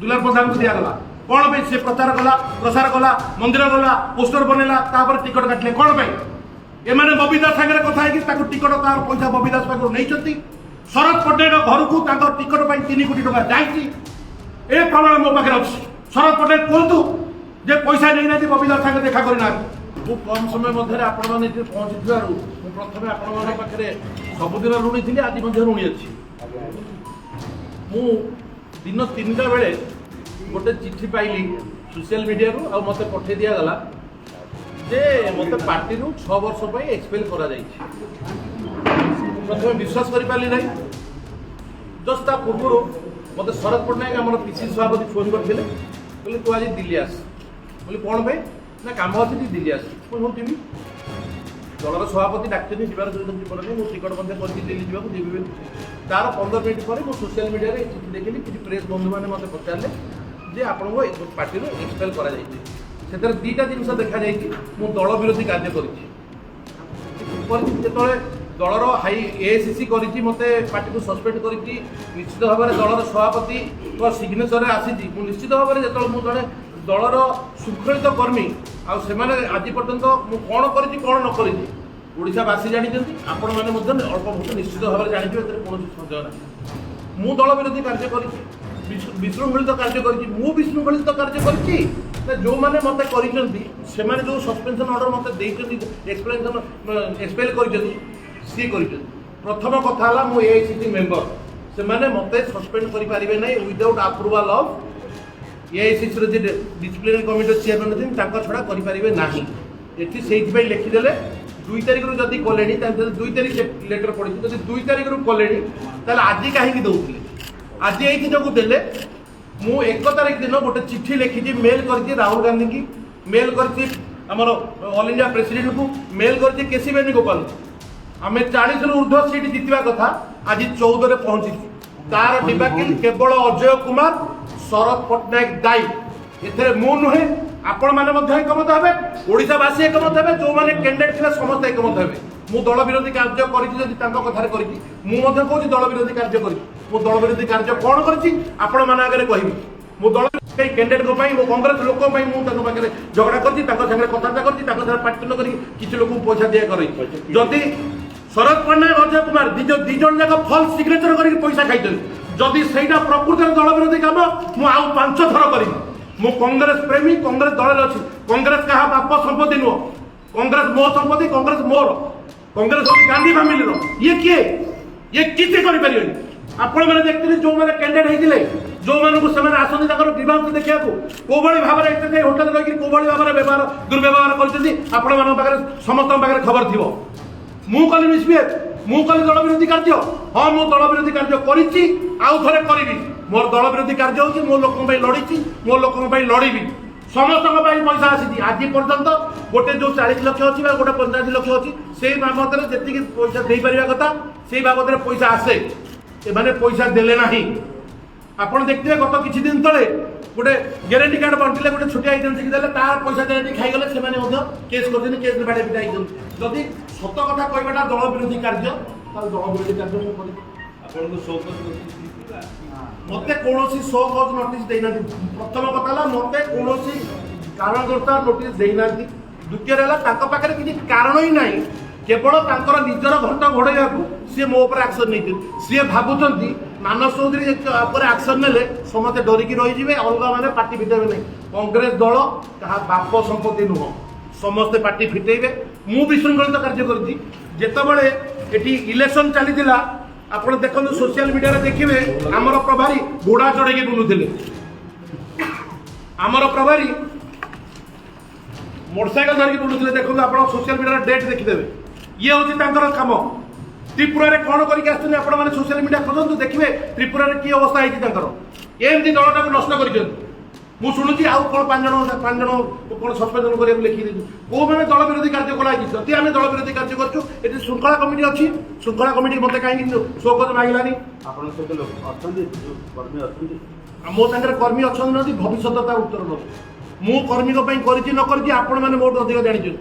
दुलार प्रधान को दिगला कौन पे से प्रचार कला प्रसार कला मंदिर गला पोस्टर बनैला टिकट काटले कौन पे एमाने बबी दास सागर कथा है कि टिकट तार पैसा बबी दास पाखु नहीं शरद पटेल घर को टिकट 3 कोटी टका जाइए ए प्रमाण मो पाखे अच्छी शरद पटेल कहतु जे पैसा नहीं ना बबी दास सागर देखा करना खूब कम समय मध्य आपण मैंने पहुंची प्रथम आपण पाखे सबुदिन ऋणी थी आज ऋणी अच्छी मु दिन 3टा बेले गोटे चिठी पाइली सोशल मीडिया रू आ मते पठे दिया गला जे मते पार्टी रू 6 वर्ष पई एक्सपेल करा जाई प्रथम विश्वास करि पाली नहीं जस्ट ता पूर्व मते शरद पटनायक हमर पीसी सभापति फोन करथिले बोले तू आज दिल्ली आस बोले कोन पे ना काम अछि दिल्ली आस कोन होतिबी दलर सभापति डाक्टनी जीवार जो जीवन नहीं टिकट बंद कर दिल्ली जीवा को जीवी तार 15 मिनट पर मो सोशल मीडिया रे चिठी देखिली कि प्रेस बंधु माने मते पचारले जे आपनको पार्टी रो एक्सपेल करा जाइए से दुईटा जिनस देखा जाइए मु दल विरोधी कार्य कर दलर हाई एसीसी करी मते पार्टी को सस्पेंड करी निश्चित भाव में दलर सभापति सिग्नेचर आसी निश्चित भाव में जो मुझे जड़े दलर शृंखलित कर्मी आज पर्यंत मुझे कौन करी कौन न करी ओडावासी जानते आपण मैंने अल्प बहुत निश्चित भाव में जानते कौन संदेह ना मु दल विरोधी कार्य कर विशृंखलित कार्य करी विशृंखलित कार्य कर जो मैंने मत कर जो सस्पेंशन ऑर्डर मत एक्सपेल कर सी कर प्रथम कथा मु एआईसीसी मेंबर से मैंने मत सस्पेंड करें ना without approval of AICC disciplinary committee chairman अच्छी छड़ा करें ना ये से लिखिदे 2 तारिख रू जदि कले 2 तारिख लेटर पड़ी जब 2 तारिख रू कले आज कहीं दौले आज ये जो देले मु 1 तारिख दिन गोटे चिट्ठी लिखी मेल कर राहुल गांधी की मेल कर ऑल इंडिया प्रेसिडेंट को मेल कर केसी वेणुगोपाल आम 40 रु ऊर्ध्व सीट जितवा कथा आज 14 पहुंची तार डिबाकिल केवल अजय कुमार शरद पटनायक दायी ए मु नुहे आपण मैंने एकमत हे ओडावासी एकमत हे जो मैंने कैंडिडेट थे समस्त एकमत हे मु दल विरोधी कार्य कर दल विरोधी कार्य कर दल विरोधी कार्य कौन कर कहबी मो दल कैंडिडेट को मो कांग्रेस लोक मुझे झगड़ा कर कथा कर पार्टी कर किसी लोक पैसा दिया कर जदि शरद पटनायक अजय कुमार दिज जाक फल सिग्नेचर कर पैसा खाई जदि सहीटा प्रकृत दल विरोधी काम मुझे 5 थर करी मु कांग्रेस प्रेमी कांग्रेस दल अच्छी कांग्रेस क्या बाप संपत्ति नुह कांग्रेस मो संपत्ति कांग्रेस मोर कांग्रेस गांधी फैमिली ये किए ये किसी कर आपण मैंने देखते जो मैंने कैंडिडेट होते जो मैंने आसती ग्रीवांश देखा कौ भाव में होटेल रही कौ भाव में व्यवहार दुर्व्यवहार कर समस्त खबर थी मु कली मिसबिहेव मु कली दल विरोधी कार्य हाँ मु दल विरोधी कार्य करी करी मोर दल विरोधी कार्य हो मो लोक लड़ी मो लोक लड़बी समस्त पैसा आसी आज पर्यंत गोटे जो 40 लाख अच्छी गोटे 85 लाख अच्छी से बाबद जी पैसा दे पार कथा से बाबद पैसा आसे एमाने पैसा देले नहीं आपड़ देखते गत किसी दिन तले गोटे ग्यारंटी कार्ड बंटिले गोटे छोटिया एजेंसी की देले तार पैसा देने खाईगले से केस कर केस बाड़े पिटा जदि सत कथा कहबाटा दल विरोधी कार्य दल विरोधी कार्य मत कौन शो कज नोटिस देना प्रथम कथा मत कौन कारणकर्ता नोटिस देना द्वितीय पाखे किसी कारण ही ना केवल निजर घंटा घोड़ा सी मो एक्शन नहीं सी भावुं मानस चौधरी एक्शन ने समस्ते डरिकी रही अलग मैंने पार्टी फिटेबे नहीं कांग्रेस दल क्या बाप संपत्ति नुह समस्ते पार्टी फिटेबे मु विशृंखलित कार्य करते इलेक्शन चली आप देखो सोशल मीडिया देखिए आमर प्रभारी घोड़ा चढ़े बुलूले आमर प्रभारी मोटरसाइकेल धरिकी बुलूले देखो आप सोशल मीडिया डेट देखीदेवे ये हूँ कम त्रिपुरा कौन करके सोशल मीडिया खोजतु देखिए त्रिपुरा की अवस्था होती एमती दलटा को नष्ट कर मुझे शुणुची आउ कौन 5 जन कौन सस्पेंशन कर लिखी कौ मैंने दल विरोधी कार्य कराई जदि आम दल विरोधी कार्य कर श्रृंखला कमिटी अच्छी श्रृंखला कमिटी मत कहीं शोकज मांगलानी मो सागर कर्मी अच्छा भविष्य उत्तर न मु कर्मी कर आपण मैंने मोट अधिक जानी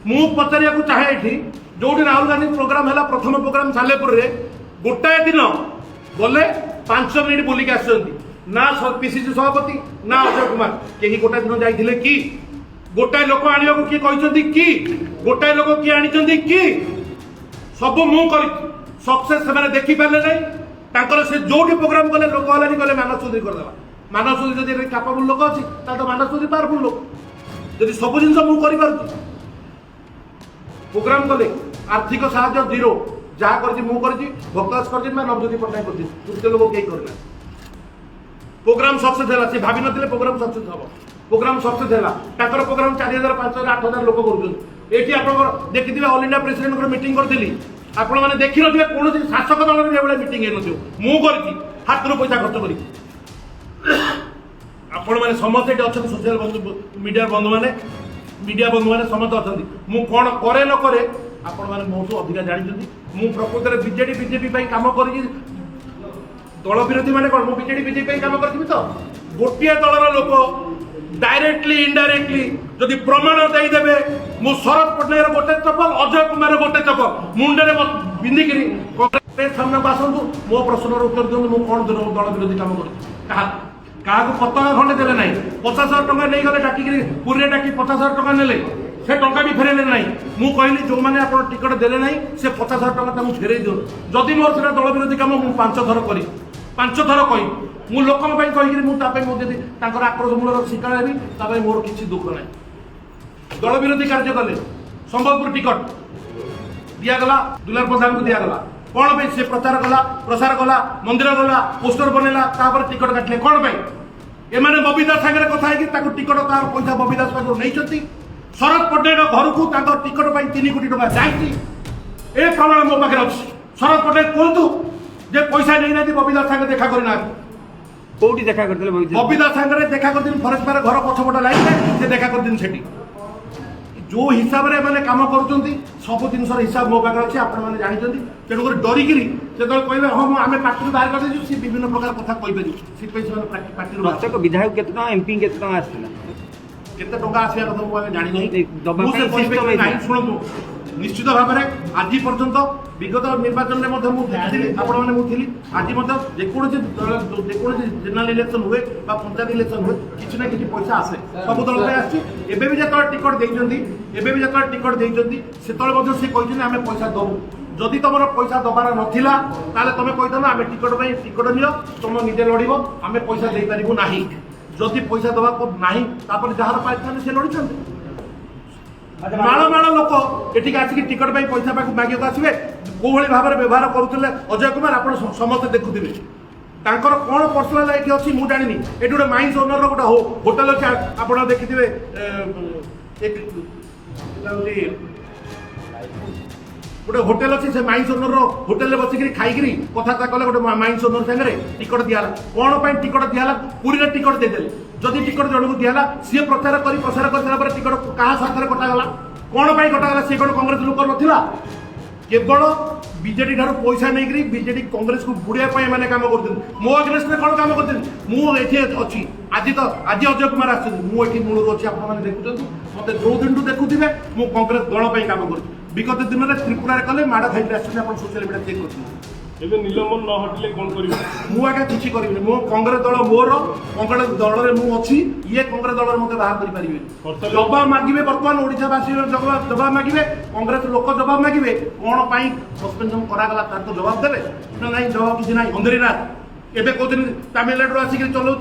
मु पचार चाहे ये जो राहुल गांधी प्रोग्राम है प्रथम प्रोग्राम सालेपुर गोटाए दिन गले 5 मिनिट बुलिक आस ना पीसीसी सभापति ना अजय कुमार कहीं गोटाए दिन जाइए कि गोटाए लोक आने किए कहते कि गोटाए लोक किए आनी कि सब मु सक्सेस से देखी पारे ना से जो प्रोग्राम कले लोक हलानी कले मानव चौधरी करदेवा मानव चौधरी जब कैपेबल लोक अच्छी तो मानव चौधरी पावरफुल लोक जब सब जिन मुझे प्रोग्राम कले आर्थिक साहाय्य जीरो जहाँ कर भक्तदास कर नवज्योति पट्टनायक कर तृतीय लोक कहीं करना प्रोग्राम सक्सेस है सी भावी नथिले प्रोग्राम सक्सेस हम प्रोग्राम सक्सेस है प्रोग्राम 4000 5000 8000 लोक कर आप देखिए ऑल इंडिया प्रेसिडेंट मीटिंग करी आपण मैंने देखी नी कौन शासक दल में मीटिंग मुझे हाथ पैसा खर्च करी आपण मैंने समस्त ये अच्छा सोशल मीडिया बंधु मैंने मीडिया बंधु मैंने समस्त अच्छा मुझे कौन करे न करे आपण मैंने बहुत अधिका जानते मुझे प्रकृत में बीजेडी बीजेपी कम कर दल विरोधी मैंने कौन मुझे बीजेडी बीजेपी कम करी तो गोटे दलर लोक डायरेक्टली इनडायरेक्टली जदि प्रमाण देदेवे मु शरद पट्टनायक गोटे चपल अजय कुमार गोटे चपल मुंडे बिंदिकी कांग्रेस सामने को आसतु मो प्रश्न उत्तर दिखाँ मुझे कौन दल विरोधी कम कर क्या पताका खंडे देले ना 50,000 टका नहीं गले डाकिक पुरी डाकी 50,000 टका ने से टका भी फेरेले ना मुझे कहली जो मैंने आप टिकट देले ना से 50,000 टका फेरे दियो जदि मोर से दल विरोधी कम मुझे 5 थर करी 5 थर कही मु लोक कही मुझे आक्रोश मूल शिकार हेबी मोर किसी दुख ना दल विरोधी कार्य कले संबलपुर टिकट दिगला दुलार प्रधान को दिगला कौन से प्रचार कला प्रसार कला मंदिर गला पोस्टर बनला टिकट काटिले कौन एमाने बबीदास सागर कथा है टिकट तार पैसा बबीदास पाखु नहीं शरद पट्टनायक घर को टिकट 3 कोटी टका जाए प्रमाण मो पाखे अच्छी शरद पट्टनायक कहतु जे पैसा नहीं ना बबीदास सागर देखा करना कौटी देखा करते बबीदास सागर देखा कर फरेस्ट पार घर पछपटा लाइन से देखा कर सेठी जो हिसाब से मैंने कम कर सब जिन हिसाब मो पाखे अच्छे आपने जानते तेणुक डरिकी से कहे हाँ आम पार्टी बाहर कर विभिन्न प्रकार कथा कही पार्टी विधायक केते एमपी केते आसला केते टका आसिया कथा मुझे जानी ना शुणु निश्चित भाव में आज पर्यंत विगत निर्वाचन में देखी आज जेकोसी जेनेल इलेक्शन हुए पंचायत इलेक्शन हुए किसी ना किसी पैसा आसे सब दल आसवे भी जो टिकट देती जो टिकट देती से कहते आम पैसा दबू जदि तुम पैसा दबार नाला तुम कहीद आम टिकट नियो तुम निजे लड़ आम पैसा दे पारू ना जदि पैसा दबा ना जार पाई से लड़ी माण माण लोक ये आसिक टिकट पैसा मागे आसवे कौ भाव में व्यवहार करुले अजय कुमार आप समस्त देखुवे तांकर कौन पर्सनाल लाइफ अच्छी मुझे जानी ये गोटे माइंस ओनर गोटे होटेल अच्छे आप देखिए गोटे होटेल अच्छी से माइंस ओनर होटेल बसिक खाई कथा कले गोटे माइंस ओनर सागर टिकट दिहला कौन टिकट दिहला पूरी टिकट देदेले जदि टिकट जन को दिहला सी प्रचार कर प्रसार कर सारा टिकट क्या स्वार्थ कटागला कौन कटागला सी कौन कांग्रेस लोक नाला केवल बीजेडी ठार पैसा नहीं बीजेडी कांग्रेस को बुड़ाई मैंने कम कर मो अगेंस्ट में कौन कम कर मुझे अच्छी आज तो आज अजय कुमार आसुँच मूल अच्छी आपने देखुं मत जो दिन देखुवे मुझे कांग्रेस दल कम कर विगत दिन में त्रिपुरा कले माड़ खाई आस सोशल मीडिया चेक कर निलंबन न हटिले कौन मुझे किसी करी मो कांग्रेस दल मोर कांग्रेस दल में मुझे ये कांग्रेस दल मत बाहर कर जवाब मागे बर्तमान ओडावासी जवाब मागे कांग्रेस लोक जवाब मागे कौन सस्पेंशन करागला तार तो जवाब देवे ना ना जवाब किसी ना अंधेरीनाथ एवं कहते तमिलनाडु आसिक चलाऊँ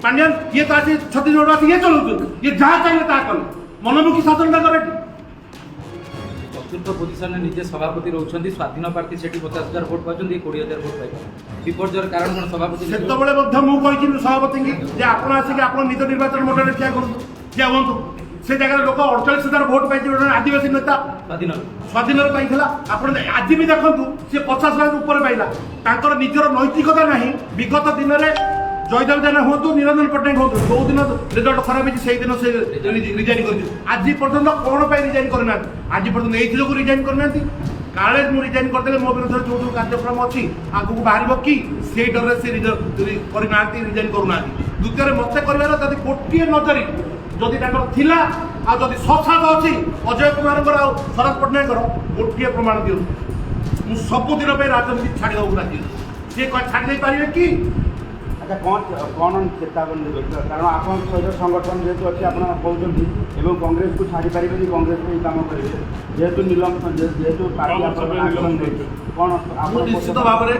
पांड्यान ये तो आसी छत्तीसगढ़ आसिक ये चलाऊ ये जहाँ चाहिए ता कल मनमुखी शासन करे चतुर्थ पोजिशन निजे सभापति रोचंदी स्वाधीन प्रार्थी से 50,000 भोट पाचन 20,000 भोट पाई विपर्जय कारण कौन सभापति से सभापति की आप निज निर्वाचन मंडल ठिया ठिया हूँ से जगह लोक 48,000 भोट पाई आदिवासी नेता स्वाधीन पाई आप आज भी देखूँ सी 50,000 ऊपर पाइला निजर नैतिकता ना विगत दिन में जयदेव जेना हूँ निरंजन पट्टनायक हूँ जो दिन रिजल्ट खराब है से दिन से रिजाइन कर आज पर्यटन कौन पर रिजाइन करना आज पर्यटन ये जो रिजाइन करना काले मुझे रिजाइन करदे मो विरोध जो कार्यक्रम अच्छी आगे बाहर कि से डर से करना रिजाइन करूना द्वितीय मत कर गोटे नजरी जदि जदि ससाद अच्छी अजय कुमार शरद पट्टनायक गोटे प्रमाण दिखाँ सबुदिन राजनीति छाड़ी देव राजी सी छाड़ी पारे कि আচ্ছা କ'ଣ ଚେତାବନୀ ଦେବେ କାରଣ ଆପଣଙ୍କ ସହିତ ସଂଗଠନ ଯେହେତୁ ଅଛି ଆପଣ କହୁଛନ୍ତି ଏବଂ କଂଗ୍ରେସକୁ ଛାଡ଼ିପାରିବେନି କଂଗ୍ରେସ ପାଇଁ କାମ କରିବେ ଯେହେତୁ ଯେହେତୁ ପାର୍ଟି ଆପଣ ଆକ୍ସନ ନେଇଛି କ'ଣ ମୁଁ ଆପଣ ନିଶ୍ଚିତ ଭାବରେ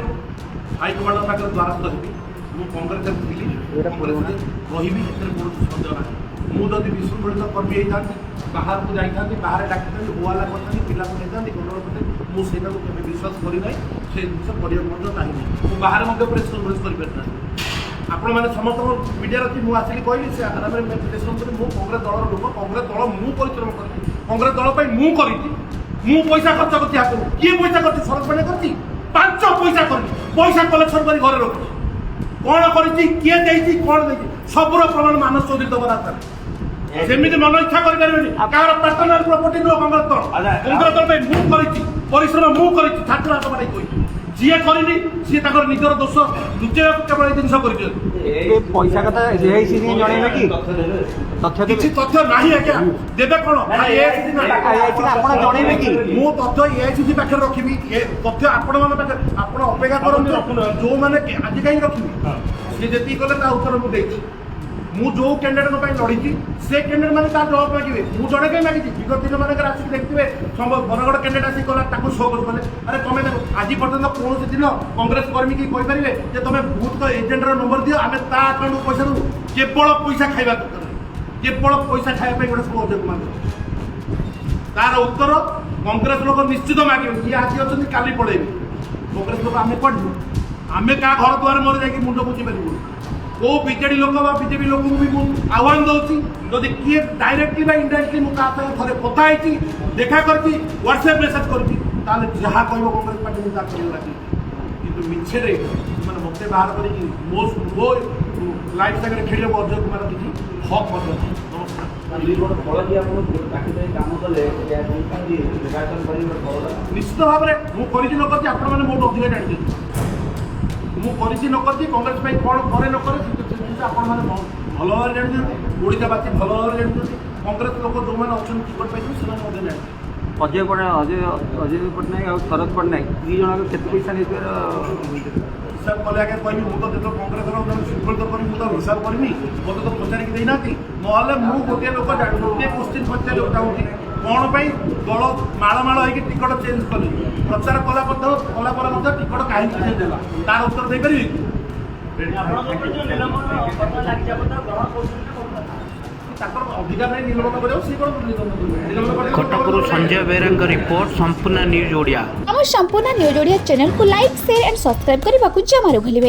ହାଇକମାଣ୍ଡ ପାଖରେ ଦ୍ୱାରସ୍ଥ ହେବି ମୁଁ କଂଗ୍ରେସରେ ଥିଲି କଂଗ୍ରେସରେ ରହିବି ଏଥିରେ କୌଣସି ସନ୍ଦେହ ନାହିଁ ମୁଁ ଯଦି ବିଶୃଙ୍ଖଳିତ କର୍ମୀ ହେଇଥାନ୍ତି ବାହାରକୁ ଯାଇଥାନ୍ତି ବାହାରେ ଡାକିଥାନ୍ତି ହୋହାଲା କରିଥାନ୍ତି ପିଲାକୁ ନେଇଥାନ୍ତି ଗଣ୍ଡଗୋଳ କରିଥାନ୍ତି ମୁଁ ସେଇଟାକୁ କେବେ ବିଶ୍ୱାସ କରିନାହିଁ ସେ ଜିନିଷ କରିବାକୁ ମଧ୍ୟ ଚାହିଁନି ମୁଁ ବାହାରେ ମଧ୍ୟ ପ୍ରେସ୍ କନଫରେନ୍ସ କରିପାରିଥାନ୍ତି ଆପଣମାନେ ସମସ୍ତଙ୍କ ମିଡ଼ିଆରେ ଅଛି ମୁଁ ଆସିଲି କହିଲି ସେ ଆରାମରେ ପ୍ରେସ୍ କନଫରେନ୍ସ ମୁଁ କଂଗ୍ରେସ ଦଳର ଲୋକ କଂଗ୍ରେସ ଦଳ ମୁଁ ପରିଶ୍ରମ କରିଛି କଂଗ୍ରେସ ଦଳ ପାଇଁ ମୁଁ କରିଛି ମୁଁ ପଇସା ଖର୍ଚ୍ଚ କରିଛି ଆପଣଙ୍କୁ କିଏ ପଇସା କରିଛି ସରକାର ମାନେ କରିଛି 5 ପଇସା କରିଛି ପଇସା କଲେକ୍ସନ କରି ଘରେ ରଖୁଛି କ'ଣ କରିଛି କିଏ ଦେଇଛି କ'ଣ ଦେଇଛି ସବୁର ପ୍ରମାଣ ମାନସ ଚୌଧୁରୀ ଦେବ ରାସ୍ତାରେ ସେମିତି ମନ ଇଚ୍ଛା କରିପାରିବେନି କାହାର ପାର୍ଟନର ପ୍ରପର୍ଟି ନୁହଁ କଂଗ୍ରେସ ଦଳ କଂଗ୍ରେସ ଦଳ ପାଇଁ ମୁଁ କରିଛି ପରିଶ୍ରମ ମୁଁ କରିଛି ଛାତ୍ର ହାତ ମାରି କହିଛି ଯିଏ କରିନି ସିଏ ତାଙ୍କର ନିଜର ଦୋଷ ଲୁଚେଇବାକୁ କେବଳ ଏଇ ଜିନିଷ କରିଛନ୍ତି ପଇସା କଥା ଏଆଇସି ଜଣେଇବେ କି ତଥ୍ୟ କିଛି ତଥ୍ୟ ନାହିଁ ଆଜ୍ଞା ଦେବେ କ'ଣ ଆପଣ ଜଣେଇବେ କି ମୁଁ ତଥ୍ୟ ଏଆଇସିସି ପାଖରେ ରଖିବି ଏ ତଥ୍ୟ ଆପଣମାନଙ୍କ ପାଖରେ ଆପଣ ଅପେକ୍ଷା କରନ୍ତୁ ଯୋଉମାନେ ଆଜି କାହିଁକି ରଖିବି ସିଏ ଯେତିକି କଲେ ତା ଉତ୍ତର ମୁଁ ଦେଇଛି ମୁଁ ଯୋଉ କ୍ୟାଣ୍ଡିଡେଟ୍ଙ୍କ ପାଇଁ ଲଢ଼ିଛି ସେ କ୍ୟାଣ୍ଡିଡେଟ୍ ମାନେ ତା ଜବାବ ମାଗିବେ ମୁଁ ଜଣେ କାହିଁ ମାଗିଛି ବିଗତ ଦିନ ମାନଙ୍କରେ ଆସିକି ଦେଖିଥିବେ ବରଗଡ଼ କ୍ୟାଣ୍ଡିଡେଟ୍ ଆସିକି କଲା ତାକୁ ଶୋ କଲେ ଆରେ ତମେ ଦେଖ ଆଜି ପର୍ଯ୍ୟନ୍ତ କୌଣସି ଦିନ କଂଗ୍ରେସ କର୍ମୀ କି କହିପାରିବେ ଯେ ତମେ ବୁଥ୍ ଏଜେଣ୍ଟର ନମ୍ବର ଦିଅ ଆମେ ତା ଆକାଉଣ୍ଟକୁ ପଇସା ଦେବୁ କେବଳ ପଇସା ଖାଇବା ଦରକାର କେବଳ ପଇସା ଖାଇବା ପାଇଁ ଗୋଟେ ସବୁ ଅଭିଯୋଗ ମାଗିବ ତାର ଉତ୍ତର କଂଗ୍ରେସ ଲୋକ ନିଶ୍ଚିତ ମାଗିବେ ଇଏ ଆଜି ଅଛନ୍ତି କାଲି ପଳେଇବେ କଂଗ୍ରେସ ଲୋକ ଆମେ ପଢ଼ିବୁ ଆମେ କାହା ଘର ଦ୍ୱାର ମୋର ଯାଇକି ମୁଣ୍ଡ ବୁଝି ପାରିବୁ କେଉଁ ବିଜେଡ଼ି ଲୋକ ବା ବିଜେପି ଲୋକଙ୍କୁ ବି ମୁଁ ଆହ୍ୱାନ ଦେଉଛି ଯଦି କିଏ ଡାଇରେକ୍ଟଲି ବା ଇନଡାଇରେକ୍ଟଲି ମୁଁ କାହା ସାଙ୍ଗେ ଥରେ କଥା ହେଇଛି ଦେଖା କରିଛି ହ୍ୱାଟ୍ସଆପ୍ ମେସେଜ୍ କରିଛି ତାହେଲେ ଯାହା କହିବ କଂଗ୍ରେସ ପାର୍ଟି ମୁଁ ତାହା କରିବାକୁ ଲାଗିବି କିନ୍ତୁ ମିଛରେ ସେମାନେ ମୋତେ ବାହାର କରିକି ମୋ ଲାଇଫ୍ ସାଙ୍ଗରେ ଖେଳିବାକୁ ଅଜୟ କୁମାର କିଛି ହକ୍ ମଧ୍ୟ ନାହିଁ ନମସ୍କାର ନିଶ୍ଚିତ ଭାବରେ ମୁଁ କରିଛି ନ କରିଛି ଆପଣମାନେ ମୋଠୁ ଅଧିକା ଜାଣିଛନ୍ତି ମୁଁ କରିଛି ନ କରିଛି କଂଗ୍ରେସ ପାଇଁ କ'ଣ କରେ ନ କରେ ସେ ଜିନିଷ ଆପଣମାନେ ଭଲ ଭାବରେ ଜାଣିଛନ୍ତି ଓଡ଼ିଶାବାସୀ ଭଲ ଭାବରେ ଜାଣିଛନ୍ତି କଂଗ୍ରେସ ଲୋକ ଯେଉଁମାନେ ଅଛନ୍ତି ଟିକଟ ପାଇଛନ୍ତି ସେମାନେ ମଧ୍ୟ ଜାଣିଛନ୍ତି ଅଜୟ ପଟ୍ଟନାୟକ ଆଉ ଶରଦ ପଟ୍ଟନାୟକ ଦୁଇ ଜଣଙ୍କ କେତେ ପଇସା ନେଇଥିବାର ହିସାବ କଲେ ଆଜ୍ଞା କହିବି ମୁଁ ତ ଯେତେବେଳେ କଂଗ୍ରେସର ଜଣେ ଶୃଙ୍ଖଳିତ କରିବି ମୁଁ ତ ହିସାବ କରିବି ମୋତେ ତ ପଚାରିକି ଦେଇନାହାନ୍ତି ନହେଲେ ମୁଁ ଗୋଟିଏ ଲୋକ ଗୋଟିଏ କୋଶ୍ଚିନ୍ ପଚାରିବାକୁ ଚାହୁଁଛି କ'ଣ ପାଇଁ ଦଳ ମାଳ ହେଇକି ଟିକଟ ଚେଞ୍ଜ କଲେ ପ୍ରଚାର କଲା ପରେ ମଧ୍ୟ ଟିକଟ କାହିଁକି ଚେଞ୍ଜ ହେଲା ତାର ଉତ୍ତର ଦେଇପାରିବେ କି ତାଙ୍କର ଅଧିକାର ନାହିଁ ନିଲମ୍ବନ କରିବାକୁ ସିଏ କ'ଣ କଟକରୁ ସଞ୍ଜୟ ବେହେରାଙ୍କ ରିପୋର୍ଟ ସମ୍ପୂର୍ଣ୍ଣ ନ୍ୟୁଜ୍ ଓଡ଼ିଆ ଆମ ସମ୍ପୂର୍ଣ୍ଣ ନ୍ୟୁଜ୍ ଓଡ଼ିଆ ଚ୍ୟାନେଲକୁ ଲାଇକ୍ ସେୟାର ଆଣ୍ଡ ସବସ୍କ୍ରାଇବ୍ କରିବାକୁ ଜମାରୁ ଭୁଲିବେ